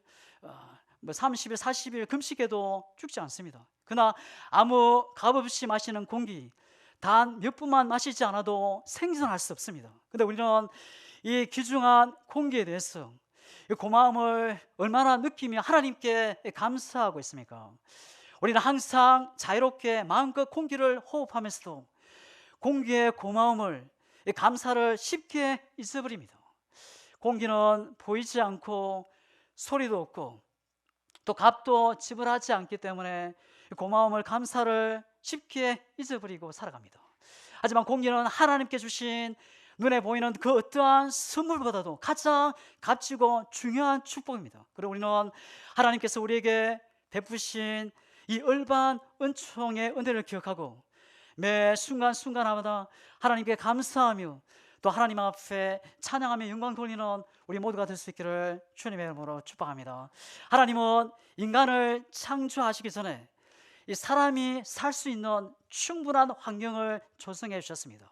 30일, 40일 금식해도 죽지 않습니다. 그러나 아무 값없이 마시는 공기, 단 몇 분만 마시지 않아도 생존할 수 없습니다. 근데 우리는 이 귀중한 공기에 대해서 고마움을 얼마나 느끼며 하나님께 감사하고 있습니까? 우리는 항상 자유롭게 마음껏 공기를 호흡하면서도 공기의 고마움을, 감사를 쉽게 잊어버립니다. 공기는 보이지 않고 소리도 없고 또 값도 지불하지 않기 때문에 고마움을, 감사를 쉽게 잊어버리고 살아갑니다. 하지만 공기는 하나님께 주신 눈에 보이는 그 어떠한 선물보다도 가장 값지고 중요한 축복입니다. 그리고 우리는 하나님께서 우리에게 베푸신 이 얼반 은총의 은혜를 기억하고 매 순간순간마다 하나님께 감사하며 또 하나님 앞에 찬양하며 영광 돌리는 우리 모두가 될 수 있기를 주님의 이름으로 축복합니다. 하나님은 인간을 창조하시기 전에 이 사람이 살 수 있는 충분한 환경을 조성해 주셨습니다.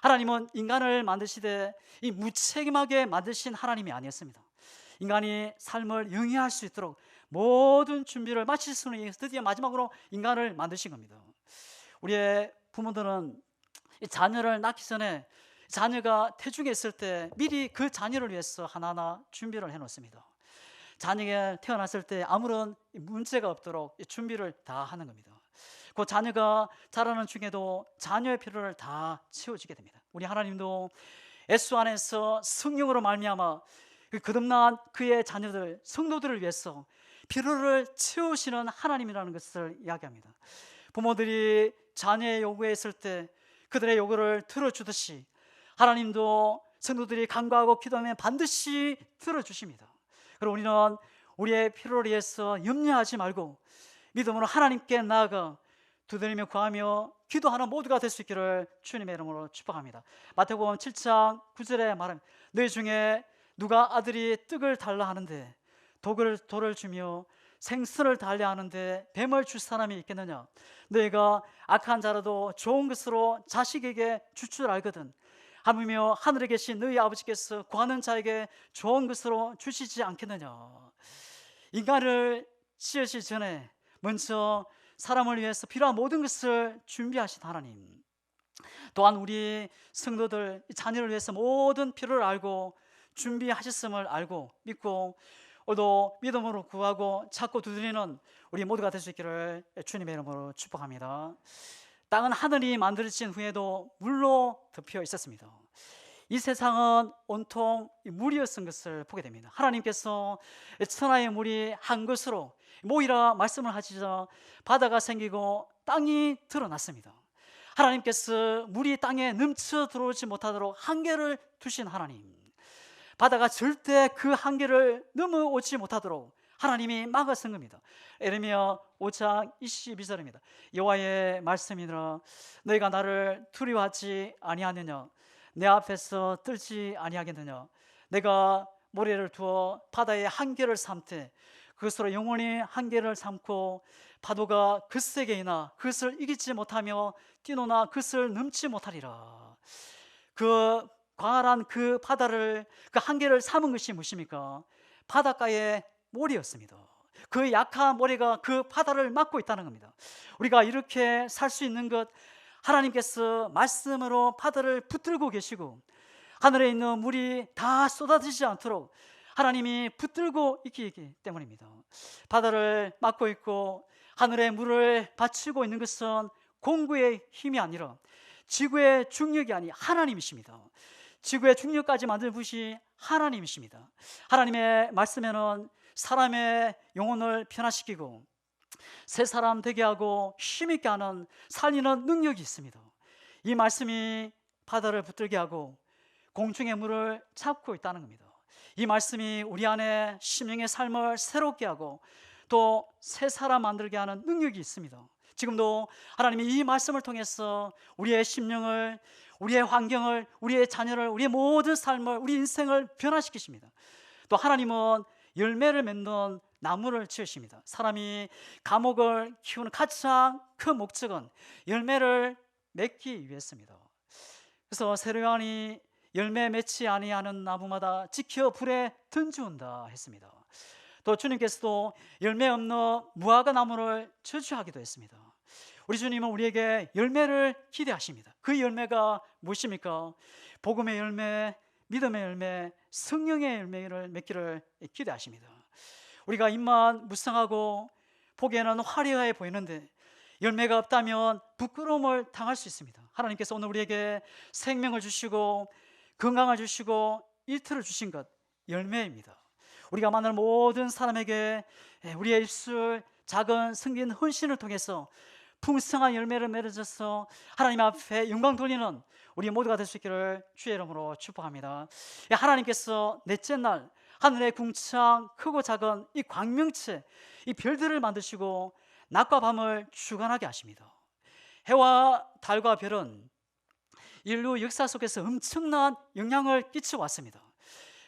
하나님은 인간을 만드시되 이 무책임하게 만드신 하나님이 아니었습니다. 인간이 삶을 영위할 수 있도록 모든 준비를 마칠 수는 있어서 드디어 마지막으로 인간을 만드신 겁니다. 우리의 부모들은 이 자녀를 낳기 전에 자녀가 태중에 있을 때 미리 그 자녀를 위해서 하나하나 준비를 해놓습니다. 자녀가 태어났을 때 아무런 문제가 없도록 준비를 다 하는 겁니다. 그 자녀가 자라는 중에도 자녀의 필요를 다 채워주게 됩니다. 우리 하나님도 예수 안에서 성령으로 말미암아 그 거듭난 그의 자녀들, 성도들을 위해서 필요를 채우시는 하나님이라는 것을 이야기합니다. 부모들이 자녀의 요구에 있을 때 그들의 요구를 들어주듯이 하나님도 성도들이 간구하고 기도하면 반드시 들어주십니다. 그리고 우리는 우리의 필요를 위해서 염려하지 말고 믿음으로 하나님께 나아가 두드리며 구하며 기도하는 모두가 될 수 있기를 주님의 이름으로 축복합니다. 마태복음 7장 9절에 말합니다. 너희 중에 누가 아들이 떡을 달라 하는데 돌을 주며 생선을 달라 하는데 뱀을 줄 사람이 있겠느냐? 너희가 악한 자라도 좋은 것으로 자식에게 줄 줄 알거든. 하물며 하늘에 계신 너희 아버지께서 구하는 자에게 좋은 것으로 주시지 않겠느냐? 인간을 지으시기 전에 먼저 사람을 위해서 필요한 모든 것을 준비하신 하나님, 또한 우리 성도들 자녀를 위해서 모든 필요를 알고 준비하셨음을 알고 믿고 오늘도 믿음으로 구하고 찾고 두드리는 우리 모두가 될 수 있기를 주님의 이름으로 축복합니다. 땅은 하늘이 만들어진 후에도 물로 덮여 있었습니다. 이 세상은 온통 물이었던 것을 보게 됩니다. 하나님께서 천하의 물이 한 것으로 모이라 말씀을 하시자 바다가 생기고 땅이 드러났습니다. 하나님께서 물이 땅에 넘쳐 들어오지 못하도록 한계를 두신 하나님, 바다가 절대 그 한계를 넘어오지 못하도록 하나님이 막아선 겁니다. 에레미야 5장 22절입니다. 여호와의 말씀이니라. 너희가 나를 두려워하지 아니하느냐? 내 앞에서 떨지 아니하겠느냐? 내가 모래를 두어 바다의 한계를 삼되 그것으로 영원히 한계를 삼고 파도가 그세게 이나 그것을 이기지 못하며 뛰노나 그것을 넘지 못하리라. 그 광활한 그 바다를, 그 한계를 삼은 것이 무엇입니까? 바닷가의 모래였습니다. 그 약한 모래가 그 바다를 막고 있다는 겁니다. 우리가 이렇게 살 수 있는 것, 하나님께서 말씀으로 바다를 붙들고 계시고 하늘에 있는 물이 다 쏟아지지 않도록 하나님이 붙들고 있기 때문입니다. 바다를 막고 있고 하늘의 물을 받치고 있는 것은 공구의 힘이 아니라 지구의 중력이 아니 하나님이십니다. 지구의 중력까지 만든 분이 하나님이십니다. 하나님의 말씀에는 사람의 영혼을 변화시키고 새 사람 되게 하고 힘있게 하는 살리는 능력이 있습니다. 이 말씀이 바다를 붙들게 하고 공중의 물을 잡고 있다는 겁니다. 이 말씀이 우리 안에 심령의 삶을 새롭게 하고 또 새 사람 만들게 하는 능력이 있습니다. 지금도 하나님이 이 말씀을 통해서 우리의 심령을, 우리의 환경을, 우리의 자녀를, 우리의 모든 삶을, 우리 인생을 변화시키십니다. 또 하나님은 열매를 맺는 나무를 지으십니다. 사람이 감옥을 키우는 가장 큰 목적은 열매를 맺기 위해서입니다. 그래서 세례요한이 열매 맺지 아니하는 나무마다 지켜 불에 던지운다 했습니다. 또 주님께서도 열매 없는 무화과 나무를 저주하기도 했습니다. 우리 주님은 우리에게 열매를 기대하십니다. 그 열매가 무엇입니까? 복음의 열매, 믿음의 열매, 성령의 열매를 맺기를 기대하십니다. 우리가 입만 무성하고 보기에는 화려해 보이는데 열매가 없다면 부끄러움을 당할 수 있습니다. 하나님께서 오늘 우리에게 생명을 주시고 건강을 주시고 일터를 주신 것, 열매입니다. 우리가 만날 모든 사람에게 우리의 입술, 작은 성긴 헌신을 통해서 풍성한 열매를 맺어서 하나님 앞에 영광 돌리는 우리 모두가 될 수 있기를 주의 이름으로 축복합니다. 하나님께서 넷째 날 하늘의 궁창 크고 작은 이 광명체, 이 별들을 만드시고 낮과 밤을 주관하게 하십니다. 해와 달과 별은 인류 역사 속에서 엄청난 영향을 끼쳐 왔습니다.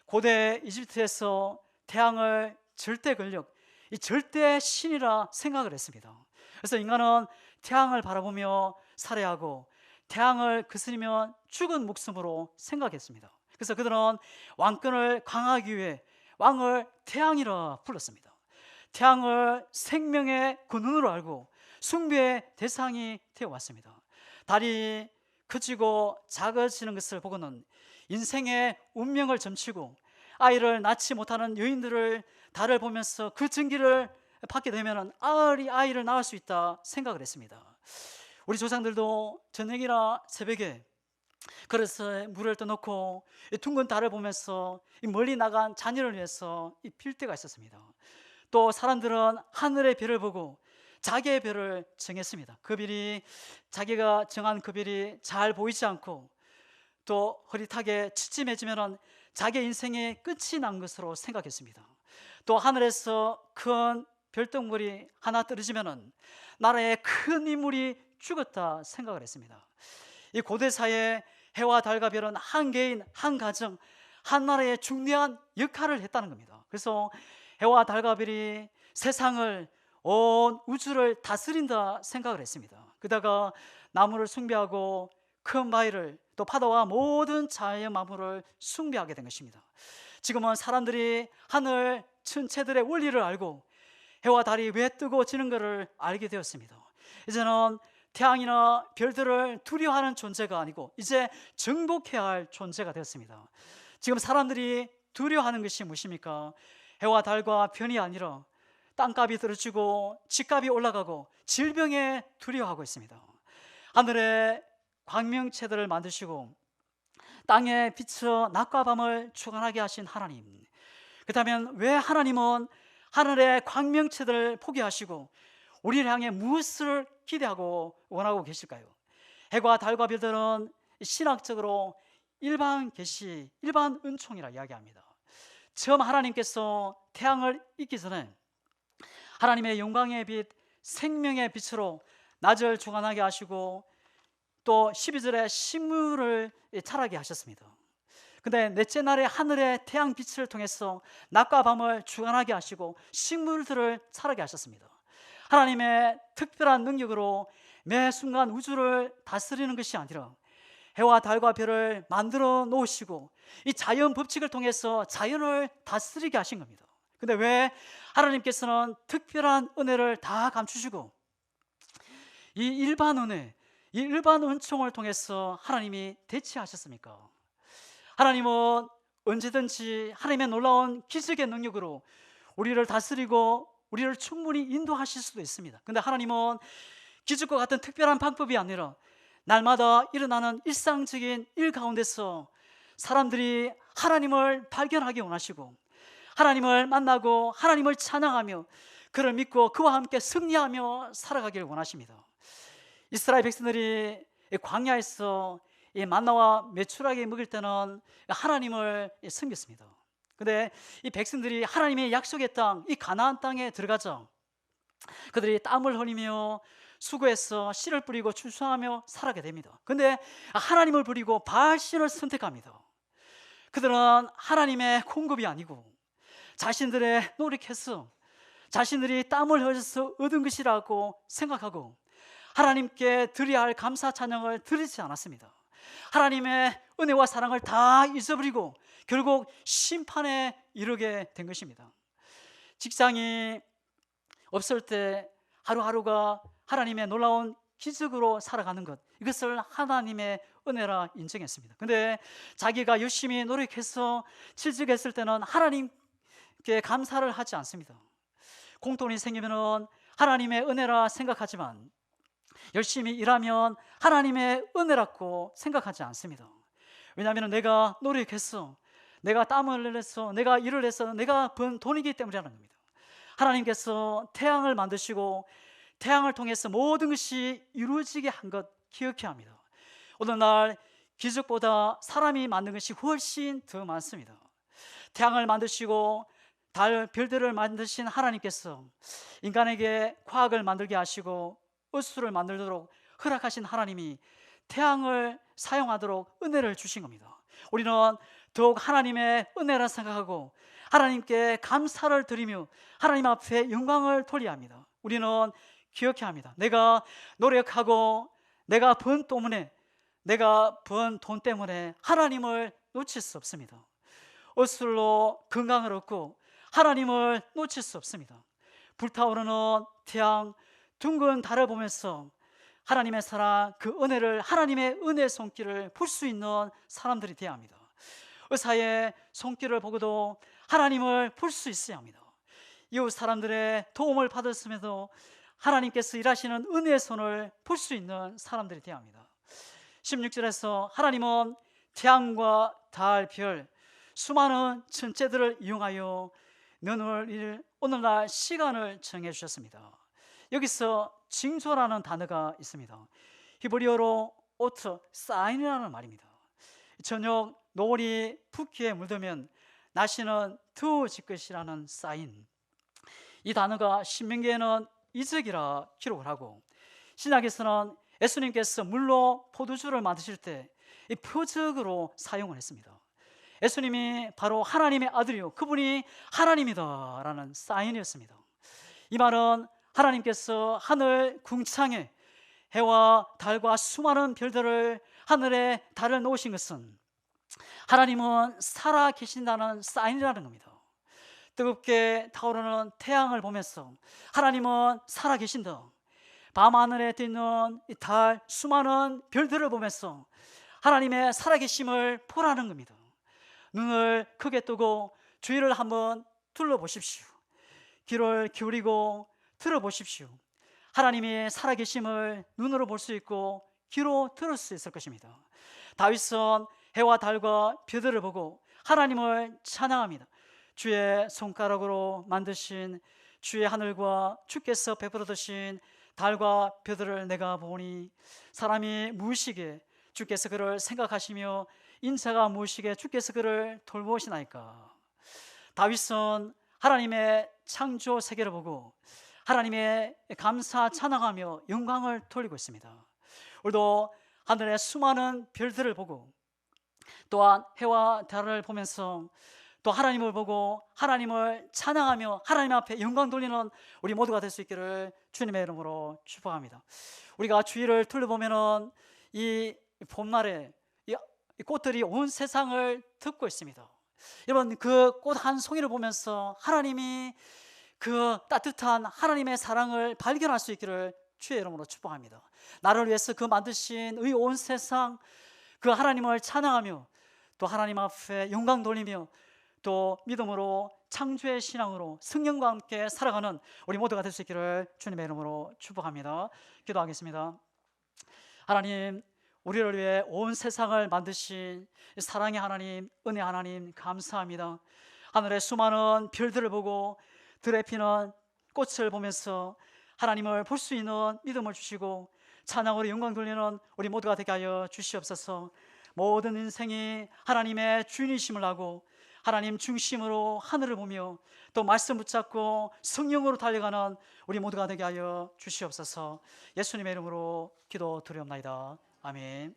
고대 이집트에서 태양을 절대 권력, 이 절대 신이라 생각을 했습니다. 그래서 인간은 태양을 바라보며 살해하고 태양을 거스르면 죽은 목숨으로 생각했습니다. 그래서 그들은 왕권을 강화하기 위해 왕을 태양이라 불렀습니다. 태양을 생명의 근원으로 알고 숭배의 대상이 되어왔습니다. 달이 커지고 작아지는 것을 보고는 인생의 운명을 점치고 아이를 낳지 못하는 여인들을 달을 보면서 그 증기를 받게 되면 아이를 낳을 수 있다 생각을 했습니다. 우리 조상들도 저녁이나 새벽에 그래서 물을 떠놓고 둥근 달을 보면서 멀리 나간 자녀를 위해서 빌 때가 있었습니다. 또 사람들은 하늘의 별을 보고 자기의 별을 정했습니다. 그 별이, 자기가 정한 그 별이 잘 보이지 않고 또 흐릿하게 치침해지면 자기 인생의 끝이 난 것으로 생각했습니다. 또 하늘에서 큰 별똥별이 하나 떨어지면 나라의 큰 인물이 죽었다 생각을 했습니다. 이 고대사의 해와 달과 별은 한 개인, 한 가정, 한 나라의 중대한 역할을 했다는 겁니다. 그래서 해와 달과 별이 세상을, 온 우주를 다스린다 생각을 했습니다. 그러다가 나무를 숭배하고 큰 바위를, 또 파도와 모든 자연 만물을 숭배하게 된 것입니다. 지금은 사람들이 하늘 천체들의 원리를 알고 해와 달이 왜 뜨고 지는 것을 알게 되었습니다. 이제는 태양이나 별들을 두려워하는 존재가 아니고 이제 정복해야 할 존재가 되었습니다. 지금 사람들이 두려워하는 것이 무엇입니까? 해와 달과 별이 아니라 땅값이 떨어지고 집값이 올라가고 질병에 두려워하고 있습니다. 하늘에 광명체들을 만드시고 땅에 비쳐 낮과 밤을 주관하게 하신 하나님, 그렇다면 왜 하나님은 하늘의 광명체들을 포기하시고 우리를 향해 무엇을 기대하고 원하고 계실까요? 해와 달과 별들은 신학적으로 일반 계시, 일반 은총이라 이야기합니다. 처음 하나님께서 태양을 잇기 전에 하나님의 영광의 빛, 생명의 빛으로 낮을 주관하게 하시고 또 12절에 식물을 자라게 하셨습니다. 근데 넷째 날에 하늘의 태양 빛을 통해서 낮과 밤을 주관하게 하시고 식물들을 자라게 하셨습니다. 하나님의 특별한 능력으로 매 순간 우주를 다스리는 것이 아니라 해와 달과 별을 만들어 놓으시고 이 자연 법칙을 통해서 자연을 다스리게 하신 겁니다. 근데 왜 하나님께서는 특별한 은혜를 다 감추시고 이 일반 은혜, 이 일반 은총을 통해서 하나님이 대체하셨습니까? 하나님은 언제든지 하나님의 놀라운 기적의 능력으로 우리를 다스리고 우리를 충분히 인도하실 수도 있습니다. 근데 하나님은 기적과 같은 특별한 방법이 아니라 날마다 일어나는 일상적인 일 가운데서 사람들이 하나님을 발견하기 원하시고 하나님을 만나고 하나님을 찬양하며 그를 믿고 그와 함께 승리하며 살아가기를 원하십니다. 이스라엘 백성들이 광야에서 이 만나와 메추라기 먹을 때는 하나님을 섬겼습니다. 근데 이 백성들이 하나님의 약속의 땅, 이 가나안 땅에 들어가자 그들이 땀을 흘리며 수고해서 씨를 뿌리고 출소하며 살아가게 됩니다. 근데 하나님을 버리고 바알신을 선택합니다. 그들은 하나님의 공급이 아니고 자신들의 노력해서 자신들이 땀을 흘려서 얻은 것이라고 생각하고 하나님께 드려야 할 감사 찬양을 드리지 않았습니다. 하나님의 은혜와 사랑을 다 잊어버리고 결국 심판에 이르게 된 것입니다. 직장이 없을 때 하루하루가 하나님의 놀라운 기적으로 살아가는 것, 이것을 하나님의 은혜라 인정했습니다. 근데 자기가 열심히 노력해서 취직했을 때는 하나님께 감사를 하지 않습니다. 공돈이 생기면 하나님의 은혜라 생각하지만 열심히 일하면 하나님의 은혜라고 생각하지 않습니다. 왜냐하면 내가 노력했어, 내가 땀을 흘렸어, 내가 일을 했어, 내가 번 돈이기 때문이라는 겁니다. 하나님께서 태양을 만드시고 태양을 통해서 모든 것이 이루어지게 한 것 기억해야 합니다. 오늘날 기적보다 사람이 만든 것이 훨씬 더 많습니다. 태양을 만드시고 달, 별들을 만드신 하나님께서 인간에게 과학을 만들게 하시고 우주를 만들도록 허락하신 하나님이 태양을 사용하도록 은혜를 주신 겁니다. 우리는 더욱 하나님의 은혜라 생각하고 하나님께 감사를 드리며 하나님 앞에 영광을 돌려야 합니다. 우리는 기억해야 합니다. 내가 노력하고 내가 번 돈 때문에 하나님을 놓칠 수 없습니다. 옷술로 건강을 얻고 하나님을 놓칠 수 없습니다. 불타오르는 태양, 둥근 달을 보면서 하나님의 사랑, 그 은혜를, 하나님의 은혜의 손길을 볼 수 있는 사람들이 되어야 합니다. 의사의 손길을 보고도 하나님을 볼 수 있어야 합니다. 이웃 사람들의 도움을 받았음에도 하나님께서 일하시는 은혜의 손을 볼 수 있는 사람들이 되어야 합니다. 16절에서 하나님은 태양과 달, 별, 수많은 천체들을 이용하여 오늘날 시간을 정해 주셨습니다. 여기서 징조라는 단어가 있습니다. 히브리어로 오트, 사인이라는 말입니다. 저녁 노을이 붓기에 물들면 날씨는 더워질 것이라는 사인. 이 단어가 신명기에는 이적이라 기록을 하고 신약에서는 예수님께서 물로 포도주를 만드실 때 이 표적으로 사용을 했습니다. 예수님이 바로 하나님의 아들이요, 그분이 하나님이다 라는 사인이었습니다. 이 말은 하나님께서 하늘 궁창에 해와 달과 수많은 별들을 하늘에 달을 놓으신 것은 하나님은 살아 계신다는 사인이라는 겁니다. 뜨겁게 타오르는 태양을 보면서 하나님은 살아 계신다. 밤하늘에 뜨는 이 달, 수많은 별들을 보면서 하나님의 살아계심을 보라는 겁니다. 눈을 크게 뜨고 주위를 한번 둘러보십시오. 귀를 기울이고 들어보십시오. 하나님이 살아계심을 눈으로 볼 수 있고 귀로 들을 수 있을 것입니다. 다윗은 해와 달과 별들을 보고 하나님을 찬양합니다. 주의 손가락으로 만드신 주의 하늘과 주께서 베풀어 두신 달과 별들을 내가 보니 사람이 무의식에 주께서 그를 생각하시며 인자가 무의식에 주께서 그를 돌보시나이까. 다윗은 하나님의 창조 세계를 보고 하나님의 감사 찬양하며 영광을 돌리고 있습니다. 우리도 하늘의 수많은 별들을 보고 또한 해와 달을 보면서 또 하나님을 보고 하나님을 찬양하며 하나님 앞에 영광 돌리는 우리 모두가 될 수 있기를 주님의 이름으로 축복합니다. 우리가 주위를 둘러보면은 이 봄날에 이 꽃들이 온 세상을 덮고 있습니다. 여러분, 그 꽃 한 송이를 보면서 하나님이 그 따뜻한 하나님의 사랑을 발견할 수 있기를 주의 이름으로 축복합니다. 나를 위해서 그 만드신 이 온 세상 그 하나님을 찬양하며 또 하나님 앞에 영광 돌리며 또 믿음으로 창조의 신앙으로 성령과 함께 살아가는 우리 모두가 될 수 있기를 주님의 이름으로 축복합니다. 기도하겠습니다. 하나님, 우리를 위해 온 세상을 만드신 사랑의 하나님, 은혜 하나님 감사합니다. 하늘의 수많은 별들을 보고 들에 피는 꽃을 보면서 하나님을 볼 수 있는 믿음을 주시고 찬양으로 영광 돌리는 우리 모두가 되게 하여 주시옵소서. 모든 인생이 하나님의 주인이심을 하고 하나님 중심으로 하늘을 보며 또 말씀 붙잡고 성령으로 달려가는 우리 모두가 되게 하여 주시옵소서. 예수님의 이름으로 기도드리옵나이다. 아멘.